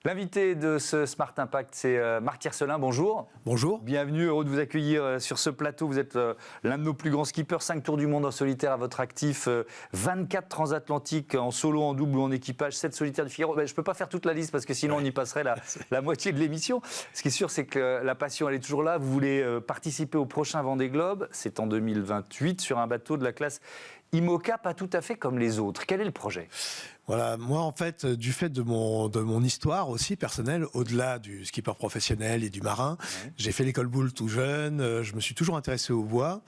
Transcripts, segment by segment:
L'invité de ce Smart Impact, c'est Marc Tiercelin. Bonjour. Bonjour. Bienvenue, heureux de vous accueillir sur ce plateau. Vous êtes l'un de nos plus grands skippers, 5 tours du monde en solitaire à votre actif, 24 transatlantiques en solo, en double ou en équipage, 7 solitaires du Figaro. Je ne peux pas faire toute la liste parce que sinon on y passerait la moitié de l'émission. Ce qui est sûr, c'est que la passion, elle est toujours là. Vous voulez participer au prochain Vendée Globe. C'est en 2028 sur un bateau de la classe IMOCA, pas tout à fait comme les autres. Quel est le projet ? Voilà, moi en fait, du fait de mon histoire aussi personnelle, au-delà du skipper professionnel et du marin, j'ai fait l'école Boulle tout jeune, je me suis toujours intéressé au bois,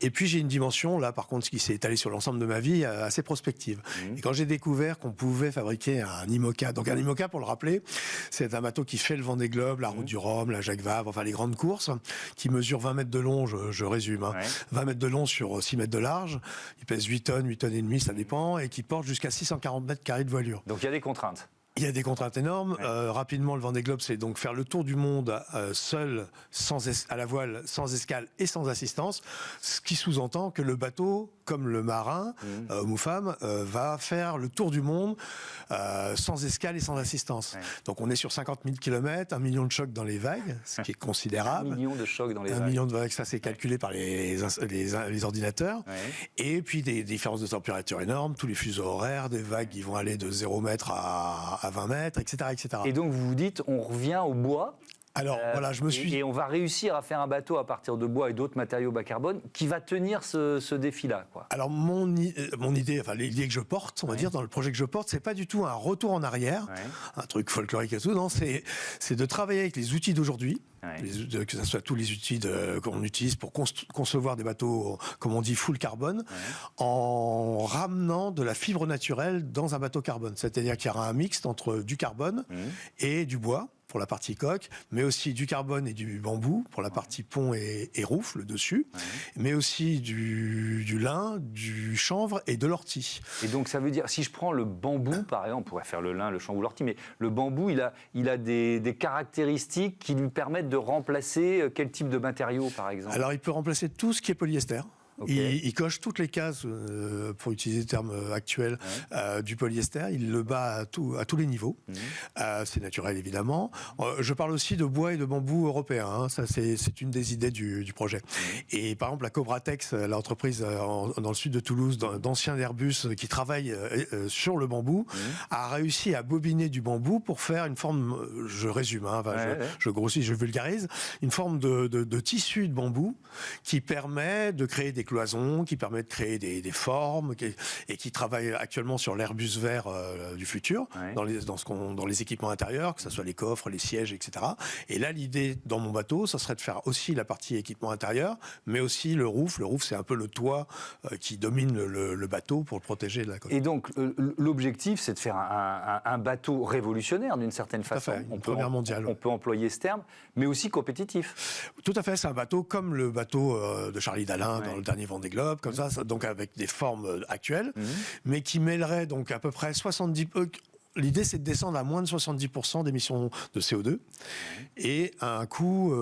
et puis j'ai une dimension, là par contre, qui s'est étalée sur l'ensemble de ma vie, assez prospective. Et quand j'ai découvert qu'on pouvait fabriquer un IMOCA, donc un IMOCA, pour le rappeler, c'est un bateau qui fait le Vendée Globe, la Route du Rhum, la Jacques Vabre, enfin les grandes courses, qui mesure 20 mètres de long, je résume, 20 mètres de long sur 6 mètres de large, il pèse 8 tonnes et demie, ça dépend, et qui porte jusqu'à 640 mètres carrés de voilure. Donc il y a des contraintes. Il y a des contraintes énormes. Rapidement, le Vendée Globe, c'est donc faire le tour du monde seul, à la voile, sans escale et sans assistance, ce qui sous-entend que le bateau, comme le marin, homme ou femme, va faire le tour du monde sans escale et sans assistance. Donc on est sur 50 000 km, 1 million de chocs dans les vagues, ce qui est considérable. 1 million de chocs dans les vagues. 1 million de vagues, ça c'est calculé par les ordinateurs. Et puis des différences de température énormes, tous les fuseaux horaires, des vagues qui vont aller de 0 mètre à 20 mètres, etc., etc. Et donc vous vous dites, on revient au bois. Alors voilà, Et on va réussir à faire un bateau à partir de bois et d'autres matériaux bas carbone qui va tenir ce défi-là, quoi. Alors mon idée, enfin l'idée que je porte, on va dire, dans le projet que je porte, c'est pas du tout un retour en arrière, un truc folklorique et tout, non, c'est de travailler avec les outils d'aujourd'hui, que ce soit tous les outils qu'on utilise pour concevoir des bateaux, comme on dit, full carbone, en ramenant de la fibre naturelle dans un bateau carbone. C'est-à-dire qu'il y aura un mixte entre du carbone et du bois, pour la partie coque, mais aussi du carbone et du bambou pour la partie pont et rouf, le dessus, mais aussi du lin, du chanvre et de l'ortie. Et donc ça veut dire, si je prends le bambou, par exemple, on pourrait faire le lin, le chanvre ou l'ortie, mais le bambou, il a des caractéristiques qui lui permettent de remplacer quel type de matériau, par exemple ? Alors il peut remplacer tout ce qui est polyester. Okay. Il coche toutes les cases, pour utiliser le terme actuel, du polyester. Il le bat à tous les niveaux. C'est naturel, évidemment. Je parle aussi de bois et de bambou européen. Hein. Ça, c'est une des idées du projet. Et par exemple, la Cobratex, l'entreprise dans le sud de Toulouse, d'anciens Airbus qui travaillent sur le bambou, a réussi à bobiner du bambou pour faire une forme, je résume, hein, je grossis, je vulgarise, une forme de tissu de bambou qui permet de créer des cloisons, qui permet de créer des formes, et qui travaille actuellement sur l'Airbus vert du futur, dans les équipements intérieurs, que ce soit les coffres, les sièges, etc. Et là, l'idée dans mon bateau, ça serait de faire aussi la partie équipement intérieur, mais aussi le roof. Le roof, c'est un peu le toit qui domine le bateau pour le protéger de la côte. Et donc, l'objectif, c'est de faire un bateau révolutionnaire, d'une certaine façon. Tout à fait, une première mondiale. On peut employer ce terme, mais aussi compétitif. Tout à fait, c'est un bateau comme le bateau de Charlie Dalin dans le dernier Vendée Globe, comme ça, donc avec des formes actuelles, mais qui mêlerait donc à peu près 70... L'idée, c'est de descendre à moins de 70% d'émissions de CO2 et à un coût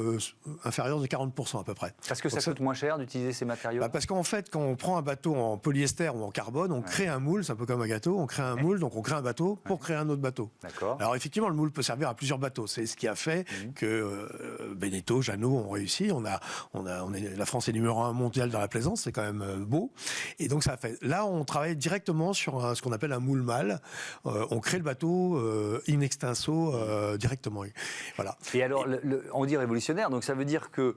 inférieur de 40% à peu près. Parce que ça coûte moins cher d'utiliser ces matériaux ? Parce qu'en fait, quand on prend un bateau en polyester ou en carbone, on crée un moule, c'est un peu comme un gâteau, on crée un moule, donc on crée un bateau pour créer un autre bateau. D'accord. Alors effectivement, le moule peut servir à plusieurs bateaux. C'est ce qui a fait que Beneteau, Jeannot ont réussi. La France est numéro 1 mondial dans la plaisance, c'est quand même beau. Et donc ça a fait. Là, on travaille directement sur ce qu'on appelle un moule mâle. On crée le bateau in extenso directement. Voilà. Et alors, on dit révolutionnaire, donc ça veut dire que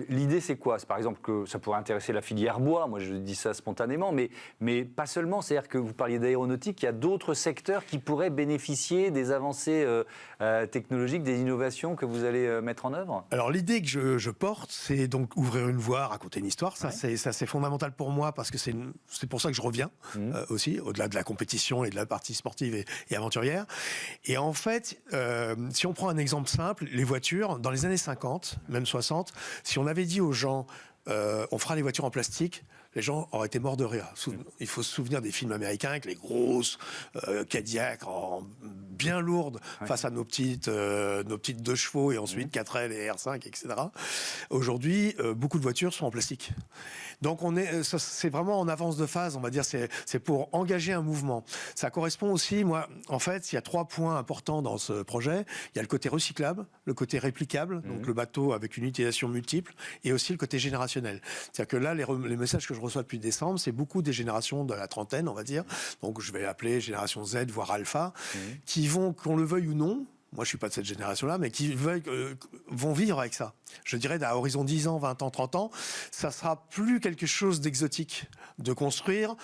l'idée c'est quoi ? C'est par exemple que ça pourrait intéresser la filière bois, moi je dis ça spontanément, mais pas seulement, c'est-à-dire que vous parliez d'aéronautique, il y a d'autres secteurs qui pourraient bénéficier des avancées technologiques, des innovations que vous allez mettre en œuvre ? Alors l'idée que je porte, c'est donc ouvrir une voie, raconter une histoire, ça c'est fondamental pour moi parce que c'est pour ça que je reviens aussi, au-delà de la compétition et de la partie sportive et aventurière. Et en fait, si on prend un exemple simple, les voitures, dans les années 50, même 60, si on avait dit aux gens on fera les voitures en plastique, les gens auraient été morts de rire. Il faut se souvenir des films américains avec les grosses Cadillac bien lourdes face à nos petites 2 chevaux et ensuite 4L et R5, etc. Aujourd'hui, beaucoup de voitures sont en plastique. Donc c'est vraiment en avance de phase, on va dire, c'est pour engager un mouvement. Ça correspond aussi, en fait, il y a 3 points importants dans ce projet. Il y a le côté recyclable, le côté réplicable, donc le bateau avec une utilisation multiple, et aussi le côté générationnel. C'est-à-dire que là, les messages que je reçois depuis décembre, c'est beaucoup des générations de la trentaine, on va dire. Donc je vais appeler génération Z, voire alpha, qui vont, qu'on le veuille ou non, moi, je ne suis pas de cette génération-là, mais qui vont vivre avec ça. Je dirais, à horizon 10 ans, 20 ans, 30 ans, ça sera plus quelque chose d'exotique de construire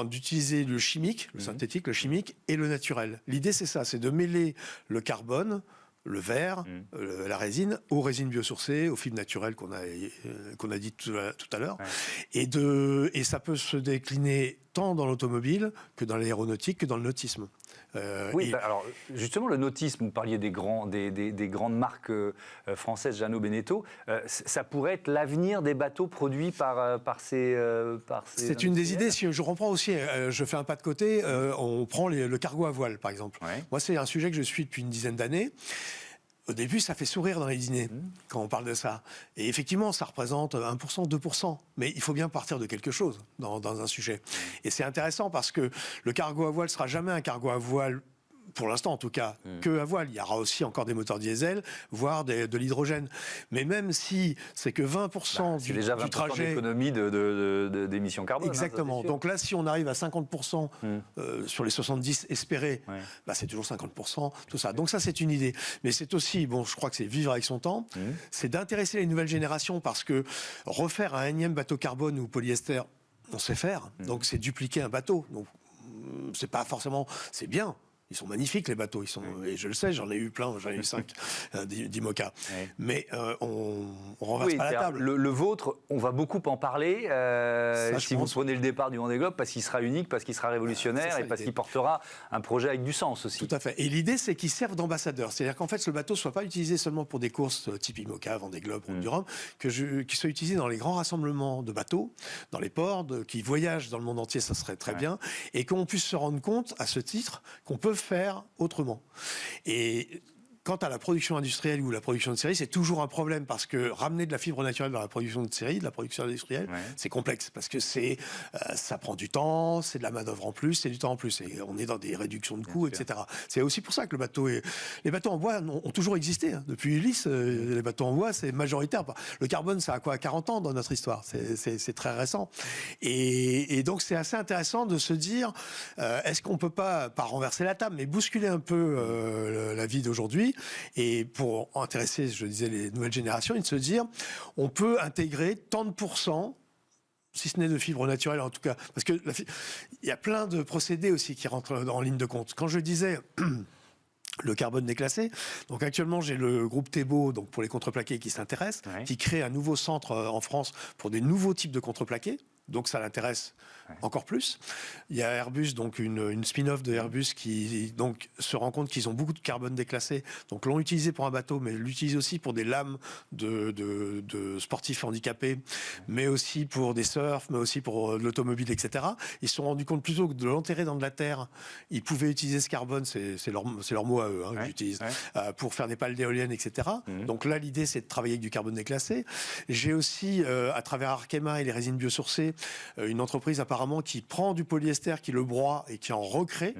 d'utiliser le chimique, le synthétique, le chimique et le naturel. L'idée, c'est ça, c'est de mêler le carbone, le verre, la résine, aux résines biosourcées, aux fibres naturelles qu'on a dit tout à l'heure. Ouais. Et ça peut se décliner tant dans l'automobile que dans l'aéronautique, que dans le nautisme. Alors justement, le nautisme, vous parliez des grandes marques françaises, Jeannot, Beneteau, ça pourrait être l'avenir des bateaux produits par ces C'est une des idées. Si je reprends aussi, je fais un pas de côté, on prend le cargo à voile, par exemple. Ouais. Moi, c'est un sujet que je suis depuis une dizaine d'années. Au début, ça fait sourire dans les dîners quand on parle de ça. Et effectivement, ça représente 1%, 2%. Mais il faut bien partir de quelque chose dans un sujet. Et c'est intéressant parce que le cargo à voile ne sera jamais un cargo à voile, pour l'instant en tout cas, que à voile. Il y aura aussi encore des moteurs diesel, voire de l'hydrogène. Mais même si c'est que 20% c'est déjà 20% du trajet... d'économie d'émissions carbone. Exactement. Hein, donc là, si on arrive à 50% sur les 70 espérés, c'est toujours 50%, tout ça. Donc ça, c'est une idée. Mais c'est aussi, je crois que c'est vivre avec son temps, c'est d'intéresser les nouvelles générations parce que refaire un énième bateau carbone ou polyester, on sait faire. Donc c'est dupliquer un bateau. Donc c'est pas forcément... C'est bien. Ils sont magnifiques, les bateaux. Et je le sais, j'en ai eu plein, j'en ai eu 5 d'IMOCA. Mais on renverse pas la table. Le vôtre, on va beaucoup en parler. Si vous prenez le départ du Vendée Globe, parce qu'il sera unique, parce qu'il sera révolutionnaire et parce qu'il portera un projet avec du sens aussi. Tout à fait. Et l'idée, c'est qu'il serve d'ambassadeur. C'est-à-dire qu'en fait, ce bateau ne soit pas utilisé seulement pour des courses type IMOCA, Vendée Globe, Route du Rhum, qu'il soit utilisé dans les grands rassemblements de bateaux, dans les ports, qui voyagent dans le monde entier, ça serait très bien. Et qu'on puisse se rendre compte, à ce titre, qu'on peut faire autrement. Et quant à la production industrielle ou la production de série, c'est toujours un problème parce que ramener de la fibre naturelle dans la production de série, de la production industrielle, c'est complexe parce que ça prend du temps, c'est de la main-d'œuvre en plus, c'est du temps en plus. Et on est dans des réductions de coûts, etc. C'est aussi pour ça que les bateaux en bois ont toujours existé. Hein. Depuis Ulysse, les bateaux en bois, c'est majoritaire. Le carbone, ça a quoi, 40 ans dans notre histoire. C'est très récent. Et donc, c'est assez intéressant de se dire, est-ce qu'on peut pas renverser la table, mais bousculer un peu la vie d'aujourd'hui et pour intéresser, je disais, les nouvelles générations, et de se dire, on peut intégrer tant de pourcents, si ce n'est de fibres naturelles en tout cas, parce que il y a plein de procédés aussi qui rentrent en ligne de compte. Quand je disais le carbone déclassé, donc actuellement j'ai le groupe Thébault, donc pour les contreplaqués qui s'intéresse, qui crée un nouveau centre en France pour des nouveaux types de contreplaqués. Donc ça l'intéresse encore plus. Il y a Airbus, donc une spin-off de Airbus qui donc se rend compte qu'ils ont beaucoup de carbone déclassé, donc l'ont utilisé pour un bateau, mais l'utilisent aussi pour des lames de sportifs handicapés, mais aussi pour des surfs, mais aussi pour l'automobile, etc. Ils se sont rendus compte plutôt que de l'enterrer dans de la terre, ils pouvaient utiliser ce carbone, c'est leur mot à eux, qu'ils utilisent, pour faire des pales d'éoliennes, etc. Donc là, l'idée, c'est de travailler avec du carbone déclassé. J'ai aussi, à travers Arkema et les résines biosourcées, une entreprise apparemment qui prend du polyester, qui le broie et qui en recrée.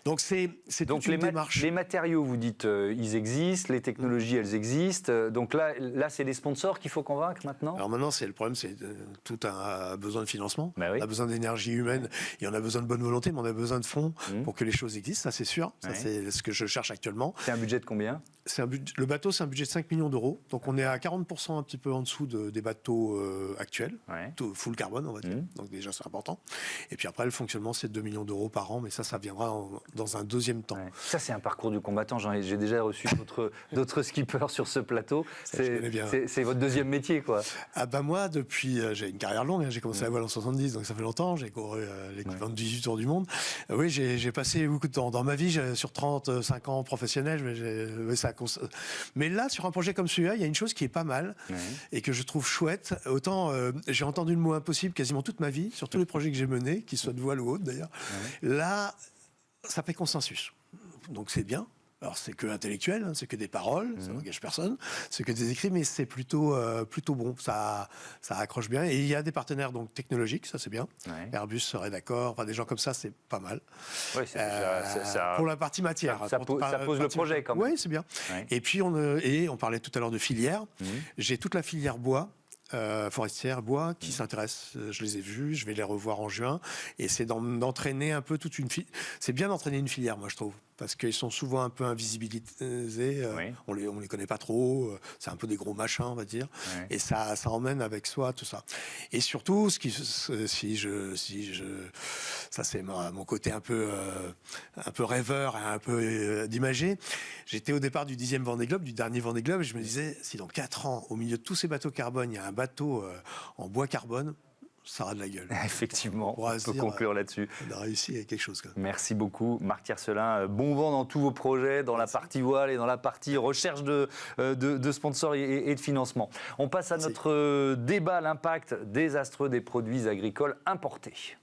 Donc c'est toute une démarche. Les matériaux, vous dites, ils existent, les technologies, elles existent. Donc là c'est les sponsors qu'il faut convaincre maintenant. Alors maintenant, le problème, c'est tout a besoin de financement. On a besoin d'énergie humaine et on a besoin de bonne volonté, mais on a besoin de fonds pour que les choses existent. Ça, c'est sûr. Ça, c'est ce que je cherche actuellement. C'est un budget de combien ? Le bateau, c'est un budget de 5 millions d'euros. Donc on est à 40% un petit peu en dessous des bateaux actuels, full carbone, on va dire. Donc déjà, c'est important. Et puis après, le fonctionnement, c'est 2 millions d'euros par an, mais ça viendra viendra dans un deuxième temps. Ouais. Ça, c'est un parcours du combattant. J'ai déjà reçu d'autres skippers sur ce plateau. C'est votre deuxième métier, quoi. Ah bah moi, depuis, j'ai une carrière longue. Hein. J'ai commencé à voile en 70, donc ça fait longtemps. J'ai couru l'équivalent de 18 tours du monde. Oui, j'ai passé beaucoup de temps. Dans ma vie, sur 35 ans professionnels, mais là, sur un projet comme celui-là, il y a une chose qui est pas mal et que je trouve chouette. Autant j'ai entendu le mot impossible quasiment toute ma vie, sur tous les projets que j'ai menés, qu'ils soient de voile ou autre d'ailleurs. Là, ça fait consensus. Donc c'est bien. Alors c'est que intellectuel, hein, c'est que des paroles, ça n'engage personne, c'est que des écrits, mais c'est plutôt bon, ça accroche bien. Et il y a des partenaires donc technologiques, ça c'est bien. Airbus serait d'accord, enfin, des gens comme ça, c'est pas mal. Ouais, pour la partie matière. Ça pose le projet quand même. Oui, c'est bien. Et puis on parlait tout à l'heure de filière. J'ai toute la filière bois. Forestière, bois, qui s'intéressent. Je les ai vus, je vais les revoir en juin. Et c'est d'entraîner un peu toute une filière. C'est bien d'entraîner une filière, moi, je trouve. Parce qu'ils sont souvent un peu invisibilisés. On les connaît pas trop. C'est un peu des gros machins, on va dire. Et ça emmène avec soi tout ça. Et surtout, ça c'est mon côté un peu rêveur, un peu d'imager. J'étais au départ du 10e Vendée Globe, du dernier Vendée Globe, et je me disais, si dans 4 ans, au milieu de tous ces bateaux carbone, il y a un bateau en bois carbone, ça aura de la gueule. Effectivement, on peut conclure là-dessus. On a réussi à quelque chose. Quoi. Merci beaucoup, Marc Tiercelin. Bon vent dans tous vos projets, dans la partie voile et dans la partie recherche de sponsors et de financement. On passe à notre débat, l'impact désastreux des produits agricoles importés.